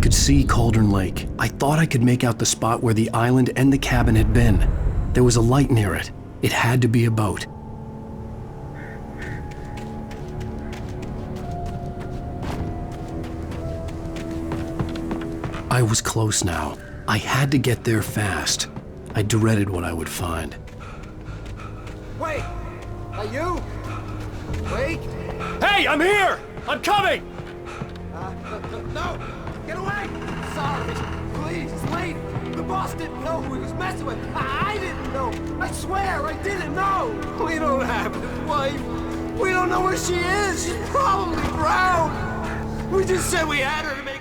could see Cauldron Lake. I thought I could make out the spot where the island and the cabin had been. There was a light near it. It had to be a boat. I was close now. I had to get there fast. I dreaded what I would find. Wait! Are you? Wait! Hey, I'm here! I'm coming! No! Get away! Sorry! Please, it's late! The boss didn't know who he was messing with! I didn't know! I swear, I didn't know! We don't have his wife! We don't know where she is! She's probably drowned! We just said we had her to make...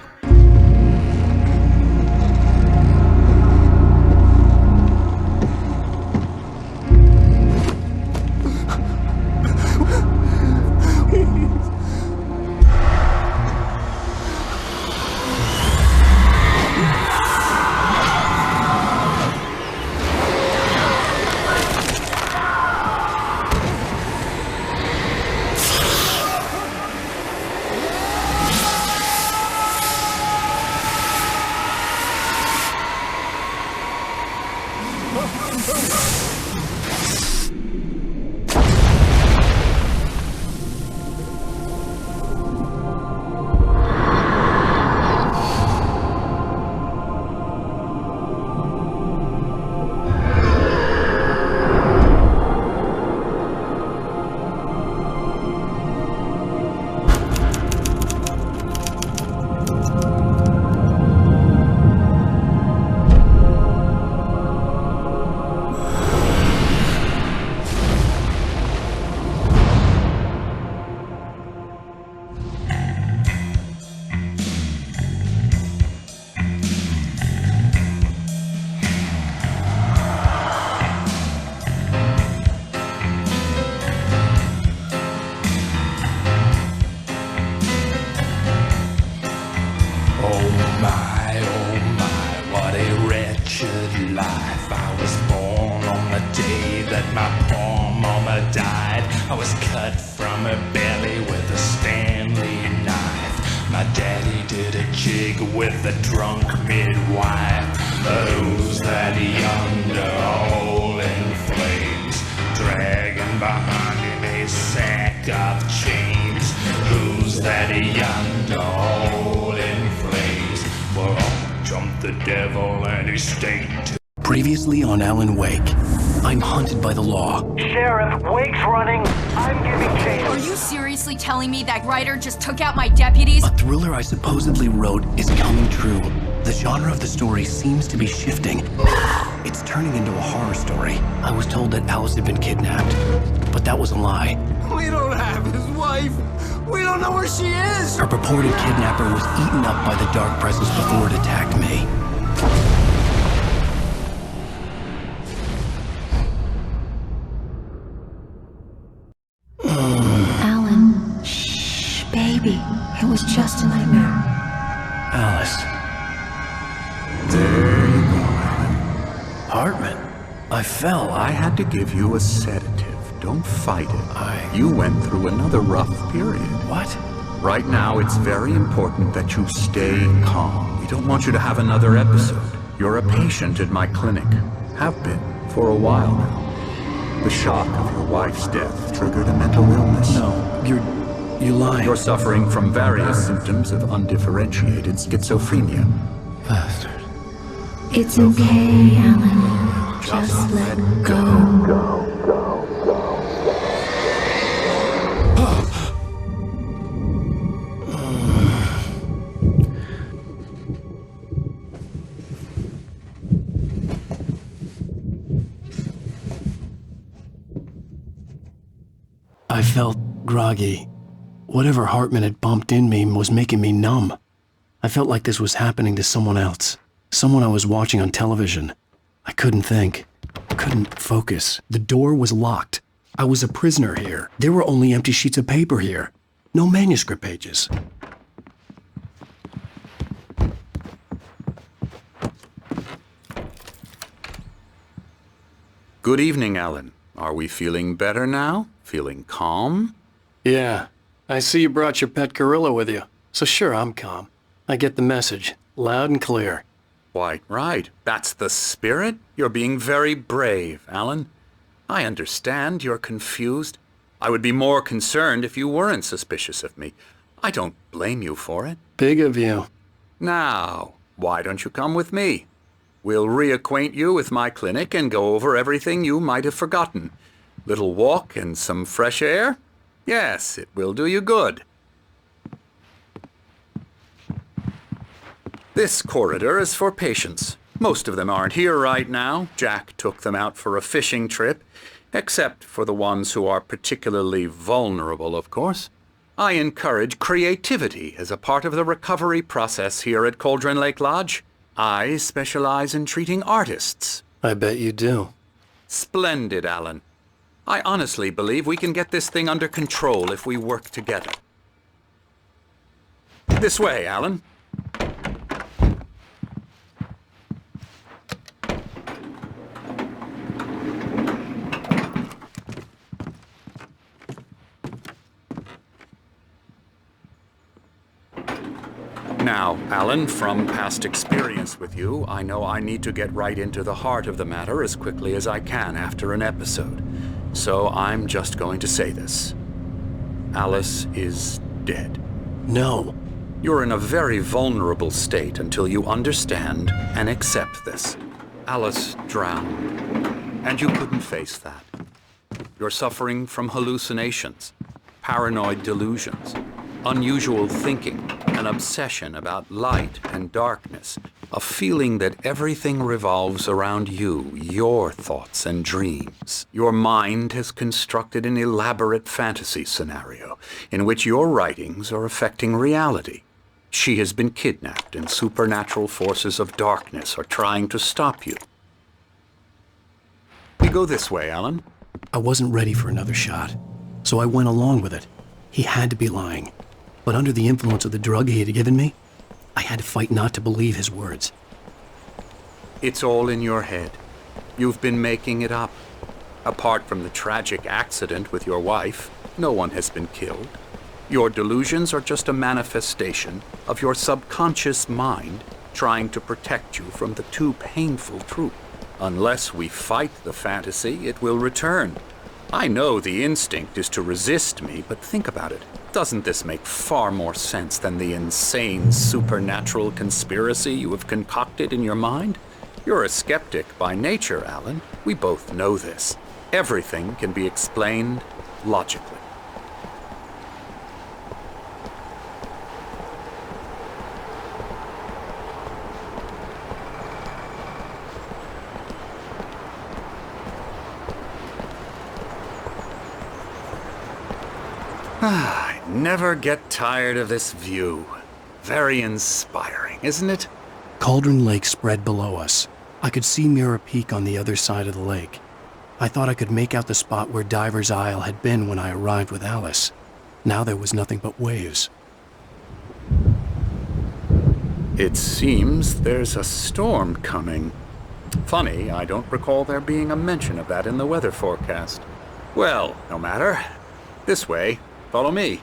I was cut from her belly with a Stanley knife. My daddy did a jig with a drunk midwife. Who's that yonder hole in flames, dragging behind him a sack of chains? Who's that yonder hole in flames? Well, up jumped the devil and he stayed to... Previously on Alan Wake, I'm hunted by the law. Sheriff, Wake's running. I'm giving chase. Are you seriously telling me that Ryder just took out my deputies? A thriller I supposedly wrote is coming true. The genre of the story seems to be shifting. It's turning into a horror story. I was told that Alice had been kidnapped, but that was a lie. We don't have his wife. We don't know where she is. Her purported kidnapper was eaten up by the dark presence before it attacked me. Alan, shh, baby. It was just a nightmare. Alice. There you go, Alan. Hartman. I fell. I had to give you a sedative. Don't fight it. You went through another rough period. What? Right now, it's very important that you stay calm. We don't want you to have another episode. You're a patient at my clinic. Have been for a while now. The shock of your wife's death triggered a mental illness. No, you lied. You're suffering from various symptoms of undifferentiated schizophrenia. Bastard. It's okay, Alan. Just let go. I felt groggy. Whatever Hartman had bumped in me was making me numb. I felt like this was happening to someone else. Someone I was watching on television. I couldn't think. Couldn't focus. The door was locked. I was a prisoner here. There were only empty sheets of paper here. No manuscript pages. Good evening, Alan. Are we feeling better now? Feeling calm? Yeah. I see you brought your pet gorilla with you. So sure, I'm calm. I get the message. Loud and clear. Quite right. That's the spirit. You're being very brave, Alan. I understand you're confused. I would be more concerned if you weren't suspicious of me. I don't blame you for it. Big of you. Now, why don't you come with me? We'll reacquaint you with my clinic and go over everything you might have forgotten. Little walk and some fresh air? Yes, it will do you good. This corridor is for patients. Most of them aren't here right now. Jack took them out for a fishing trip, except for the ones who are particularly vulnerable, of course. I encourage creativity as a part of the recovery process here at Cauldron Lake Lodge. I specialize in treating artists. I bet you do. Splendid, Alan. I honestly believe we can get this thing under control if we work together. This way, Alan. Now, Alan, from past experience with you, I know I need to get right into the heart of the matter as quickly as I can after an episode. So I'm just going to say this. Alice is dead. No. You're in a very vulnerable state until you understand and accept this. Alice drowned, and you couldn't face that. You're suffering from hallucinations, paranoid delusions, unusual thinking, an obsession about light and darkness, a feeling that everything revolves around you, your thoughts and dreams. Your mind has constructed an elaborate fantasy scenario in which your writings are affecting reality. She has been kidnapped and supernatural forces of darkness are trying to stop you. We go this way, Alan. I wasn't ready for another shot, so I went along with it. He had to be lying. But under the influence of the drug he had given me, I had to fight not to believe his words. It's all in your head. You've been making it up. Apart from the tragic accident with your wife, no one has been killed. Your delusions are just a manifestation of your subconscious mind trying to protect you from the too painful truth. Unless we fight the fantasy, it will return. I know the instinct is to resist me, but think about it. Doesn't this make far more sense than the insane supernatural conspiracy you have concocted in your mind? You're a skeptic by nature, Alan. We both know this. Everything can be explained logically. I never get tired of this view. Very inspiring, isn't it? Cauldron Lake spread below us. I could see Mirror Peak on the other side of the lake. I thought I could make out the spot where Diver's Isle had been when I arrived with Alice. Now there was nothing but waves. It seems there's a storm coming. Funny, I don't recall there being a mention of that in the weather forecast. Well, no matter. This way. Follow me.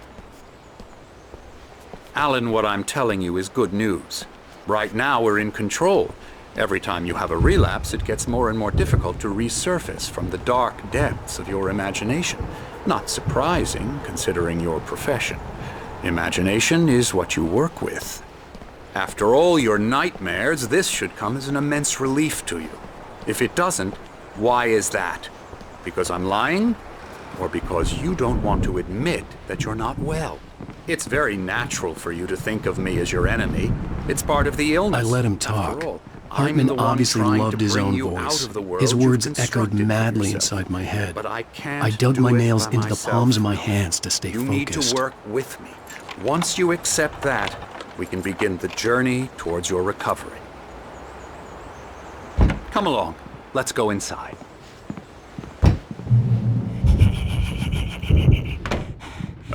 Alan, what I'm telling you is good news. Right now we're in control. Every time you have a relapse, it gets more and more difficult to resurface from the dark depths of your imagination. Not surprising, considering your profession. Imagination is what you work with. After all your nightmares, this should come as an immense relief to you. If it doesn't, why is that? Because I'm lying? Or because you don't want to admit that you're not well? It's very natural for you to think of me as your enemy. It's part of the illness. I let him talk. Hartman obviously loved his own voice. His words echoed madly inside my head. But I can't I dug my do it nails by into the myself. palms of my hands to stay You focused. need to work with me. Once you accept that, we can begin the journey towards your recovery. Come along. Let's go inside.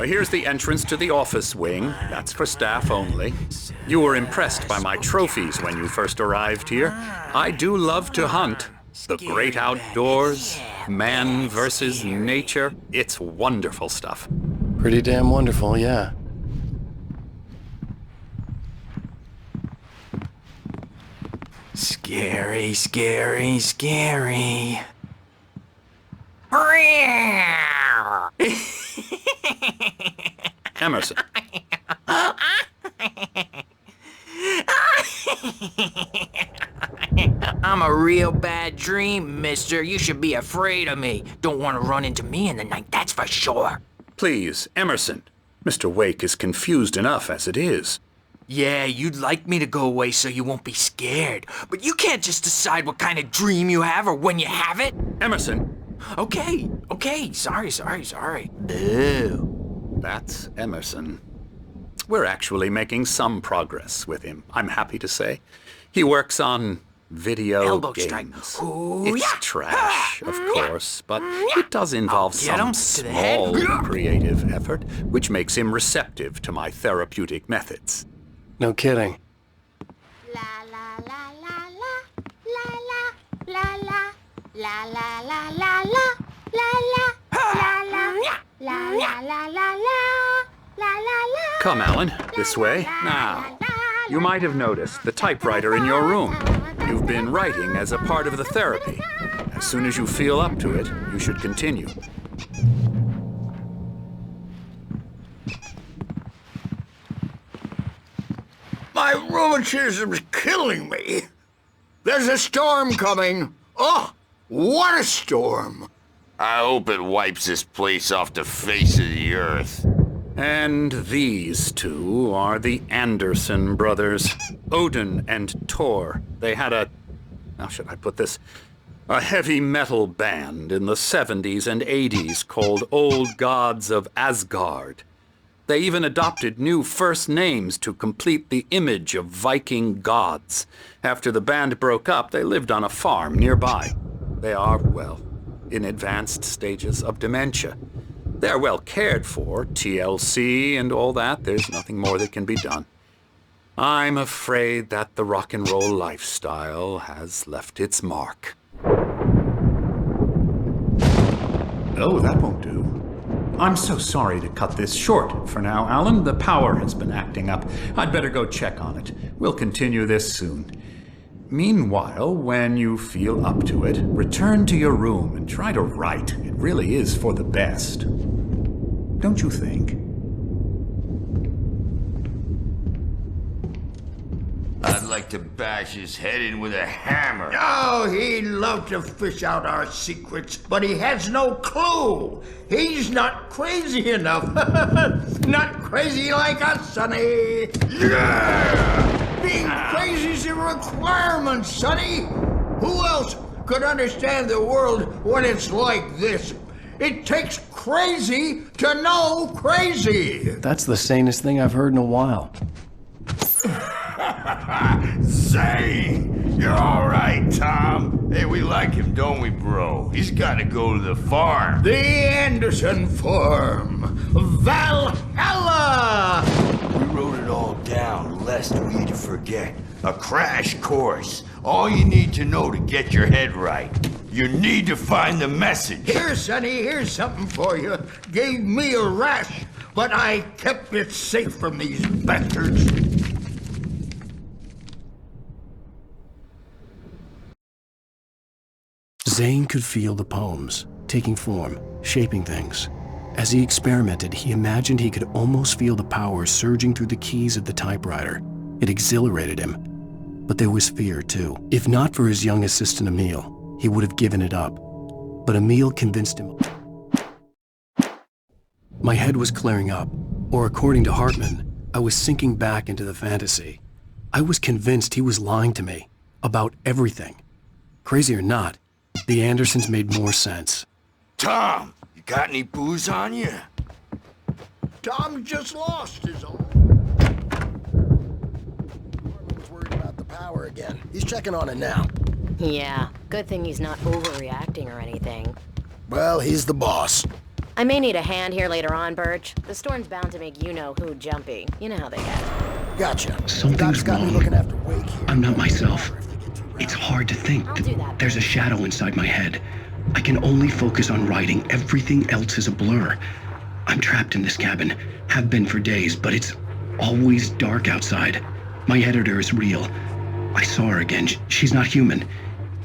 Here's the entrance to the office wing. That's for staff only. You were impressed by my trophies when you first arrived here. I do love to hunt. The great outdoors, man versus nature. It's wonderful stuff. Pretty damn wonderful, yeah. Scary, scary, scary. Emerson. I'm a real bad dream, mister. You should be afraid of me. Don't want to run into me in the night, that's for sure. Please, Emerson. Mr. Wake is confused enough as it is. Yeah, you'd like me to go away so you won't be scared. But you can't just decide what kind of dream you have or when you have it. Emerson. Okay. Sorry. Boo. That's Emerson. We're actually making some progress with him, I'm happy to say. He works on video Elbow games. strike. Ooh, It's yeah. trash, of course, but it does involve Get him some to the head. small creative effort, which makes him receptive to my therapeutic methods. No kidding. La la la la la la la la la la la la la la. Come, Alan, this way. Now, you might have noticed the typewriter in your room. You've been writing as a part of the therapy. As soon as you feel up to it, you should continue. My rheumatism's killing me. There's a storm coming. Oh, what a storm. I hope it wipes this place off the face of the earth. And these two are the Anderson brothers, Odin and Thor. They had how should I put this? A heavy metal band in the 70s and 80s called Old Gods of Asgard. They even adopted new first names to complete the image of Viking gods. After the band broke up, they lived on a farm nearby. They are, well, in advanced stages of dementia. They're well cared for, TLC and all that. There's nothing more that can be done. I'm afraid that the rock and roll lifestyle has left its mark. Oh, that won't do. I'm so sorry to cut this short for now, Alan. The power has been acting up. I'd better go check on it. We'll continue this soon. Meanwhile, when you feel up to it, return to your room and try to write. It really is for the best. Don't you think? I'd like to bash his head in with a hammer. Oh, he'd love to fish out our secrets, but he has no clue. He's not crazy enough. Not crazy like us, Sonny. Yeah! Being crazy's a requirement, Sonny. Who else could understand the world when it's like this? It takes crazy to know crazy. That's the sanest thing I've heard in a while. Zane! You're all right, Tom. Hey, we like him, don't we, bro? He's got to go to the farm. The Anderson farm. Valhalla! We wrote it all down, lest we forget. A crash course. All you need to know to get your head right. You need to find the message. Here, Sonny, here's something for you. Gave me a rash, but I kept it safe from these bastards. Zane could feel the poems, taking form, shaping things. As he experimented, he imagined he could almost feel the power surging through the keys of the typewriter. It exhilarated him. But there was fear, too. If not for his young assistant, Emil, he would have given it up. But Emil convinced him. My head was clearing up, or according to Hartman, I was sinking back into the fantasy. I was convinced he was lying to me about everything. Crazy or not, the Andersons made more sense. Tom, you got any booze on you? Tom just lost his own. Was worried about the power again. He's checking on it now. Yeah, good thing he's not overreacting or anything. Well, he's the boss. I may need a hand here later on, Birch. The storm's bound to make you-know-who jumpy. You know how they get. Gotcha. Something's got me wrong. looking after Wake here. I'm not myself. It's hard to think. I'll do that. There's a shadow inside my head. I can only focus on writing. Everything else is a blur. I'm trapped in this cabin. Have been for days, but it's always dark outside. My editor is real. I saw her again. She's not human.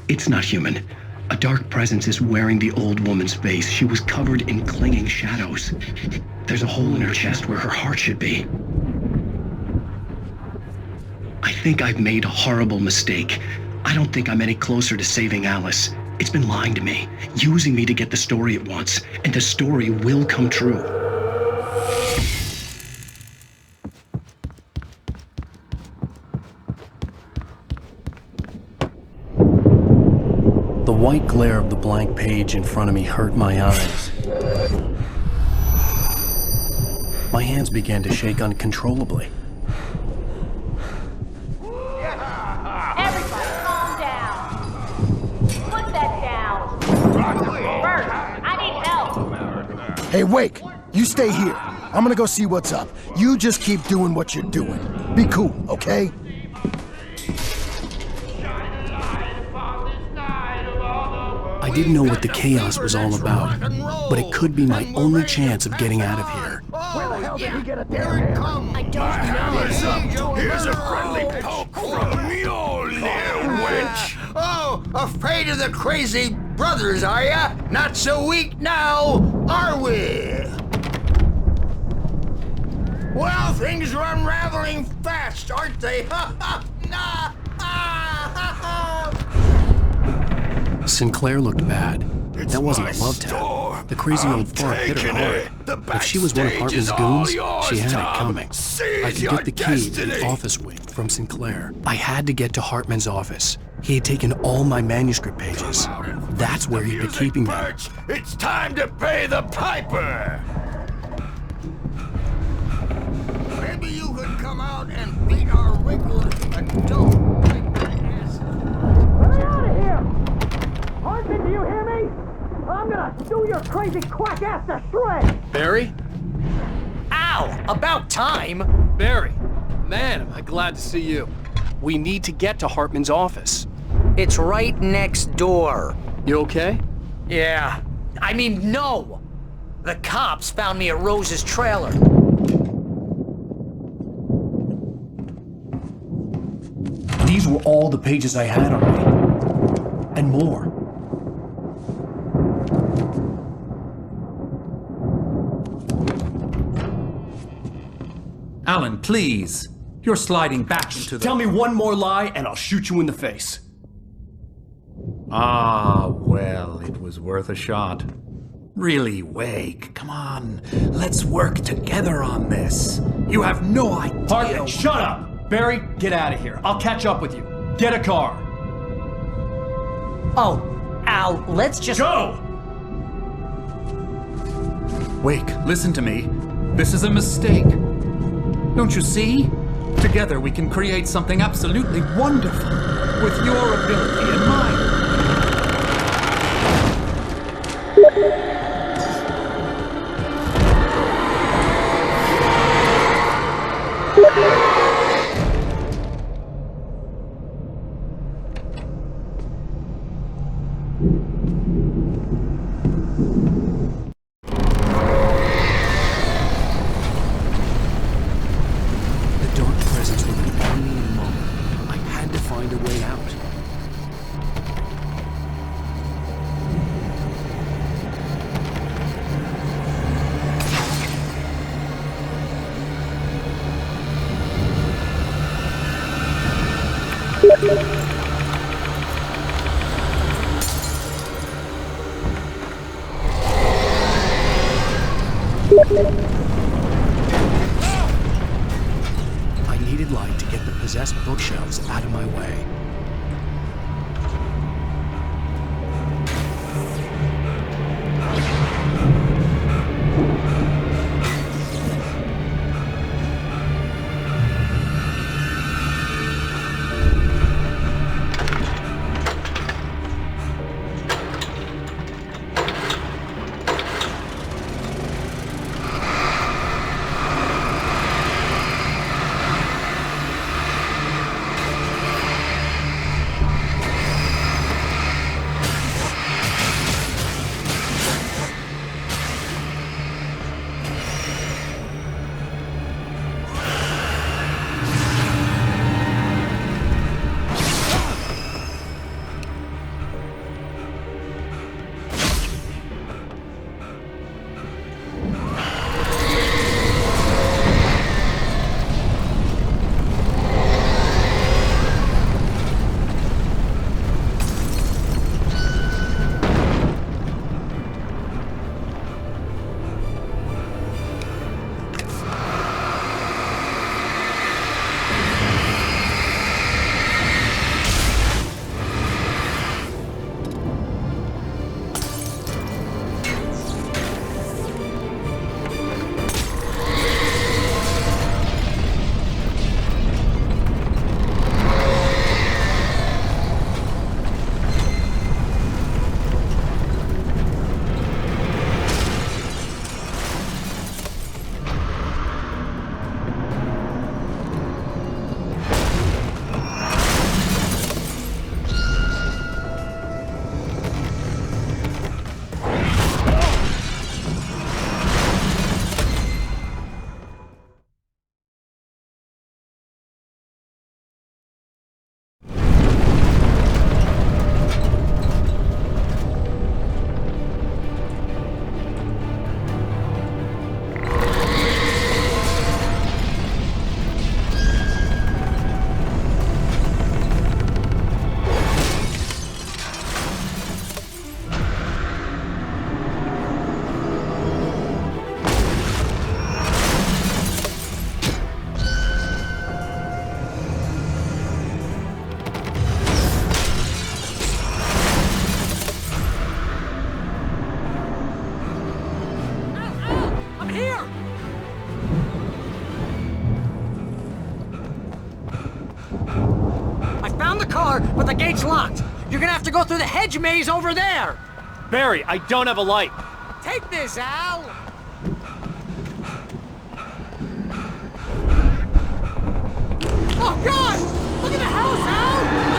It's not human. A dark presence is wearing the old woman's face. She was covered in clinging shadows. There's a hole in her chest where her heart should be. I think I've made a horrible mistake. I don't think I'm any closer to saving Alice. It's been lying to me, using me to get the story it wants, and the story will come true. The white glare of the blank page in front of me hurt my eyes. My hands began to shake uncontrollably. Everybody, calm down. Put that down. Bert, I need help. Hey, Wake, you stay here. I'm gonna go see what's up. You just keep doing what you're doing. Be cool, okay? I didn't know what the chaos was all about, but it could be my only chance of getting out of here. Where the hell did he get a damn hammer? I don't know. Here's a friendly poke from Mjolnir, wench. Oh, afraid of the crazy brothers, are ya? Not so weak now, are we? Well, things are unraveling fast, aren't they? Ha ha! Nah! Sinclair looked bad. That wasn't a love tap. The crazy old fart hit her hard. If she was one of Hartman's goons, she had it coming. I could get the key to the office wing from Sinclair. I had to get to Hartman's office. He had taken all my manuscript pages. That's where he'd been keeping them. It's time to pay the piper! Maybe you could come out and beat our wrinkled adult. Hartman, do you hear me? I'm gonna do your crazy quack ass to shreds! Barry? Ow! About time! Barry! Man, am I glad to see you. We need to get to Hartman's office. It's right next door. You okay? Yeah. I mean, no! The cops found me at Rose's trailer. These were all the pages I had on me. And more. Alan, please. You're sliding back into the... Tell me one more lie and I'll shoot you in the face. Ah, well, it was worth a shot. Really, Wake, come on. Let's work together on this. You have no idea... Hartman, shut up! Barry, get out of here. I'll catch up with you. Get a car. Oh, Al, let's just... Go! Wake, listen to me. This is a mistake. Don't you see? Together we can create something absolutely wonderful, with your ability in mind. I needed light to get the possessed bookshelves out of my way. car, but the gate's locked. You're gonna have to go through the hedge maze over there. Barry, I don't have a light. Take this, Al. Oh, God! Look at the house, Al!